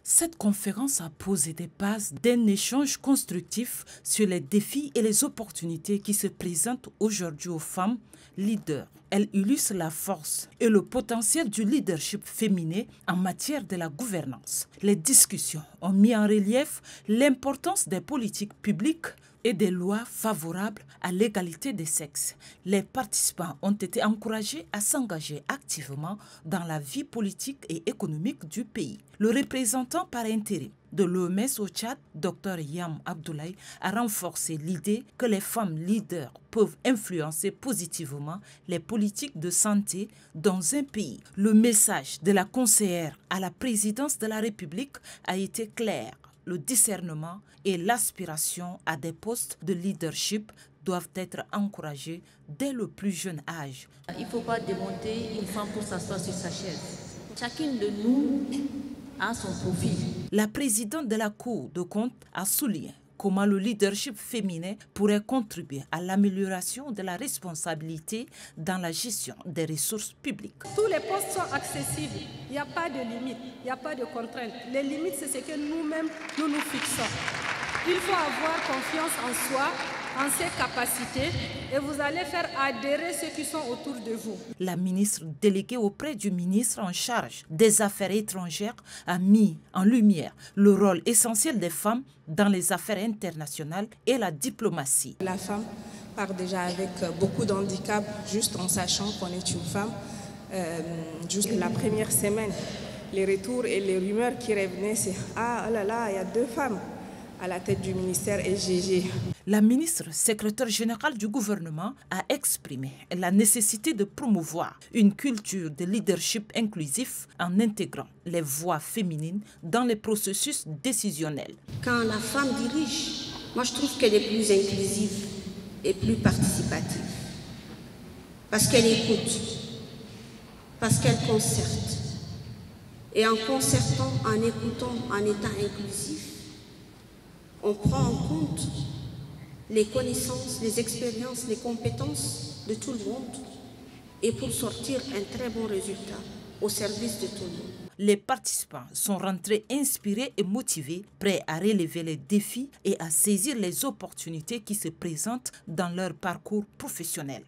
Cette conférence a posé des bases d'un échange constructif sur les défis et les opportunités qui se présentent aujourd'hui aux femmes leaders. Elle illustre la force et le potentiel du leadership féminin en matière de la gouvernance. Les discussions ont mis en relief l'importance des politiques publiques et des lois favorables à l'égalité des sexes. Les participants ont été encouragés à s'engager activement dans la vie politique et économique du pays. Le représentant par intérim de l'OMS au Tchad, Dr Yam Abdoulaye, a renforcé l'idée que les femmes leaders peuvent influencer positivement les politiques de santé dans un pays. Le message de la conseillère à la présidence de la République a été clair. Le discernement et l'aspiration à des postes de leadership doivent être encouragés dès le plus jeune âge. Il ne faut pas démonter une femme pour s'asseoir sur sa chaise. Chacune de nous a son profil. La présidente de la Cour de compte a souligné comment le leadership féminin pourrait contribuer à l'amélioration de la responsabilité dans la gestion des ressources publiques. Tous les postes sont accessibles, il n'y a pas de limite, il n'y a pas de contraintes. Les limites, c'est ce que nous-mêmes, nous fixons. Il faut avoir confiance en soi, en ses capacités, et vous allez faire adhérer ceux qui sont autour de vous. La ministre déléguée auprès du ministre en charge des Affaires étrangères a mis en lumière le rôle essentiel des femmes dans les affaires internationales et la diplomatie. La femme part déjà avec beaucoup d'handicap, juste en sachant qu'on est une femme. Juste la première semaine, les retours et les rumeurs qui revenaient, c'est « Ah, oh là là, il y a 2 femmes ». À la tête du ministère et GG. La ministre secrétaire générale du gouvernement a exprimé la nécessité de promouvoir une culture de leadership inclusif en intégrant les voix féminines dans les processus décisionnels. Quand la femme dirige, moi je trouve qu'elle est plus inclusive et plus participative. Parce qu'elle écoute, parce qu'elle concerte. Et en concertant, en écoutant, en étant inclusif, on prend en compte les connaissances, les expériences, les compétences de tout le monde et pour sortir un très bon résultat au service de tout le monde. Les participants sont rentrés inspirés et motivés, prêts à relever les défis et à saisir les opportunités qui se présentent dans leur parcours professionnel.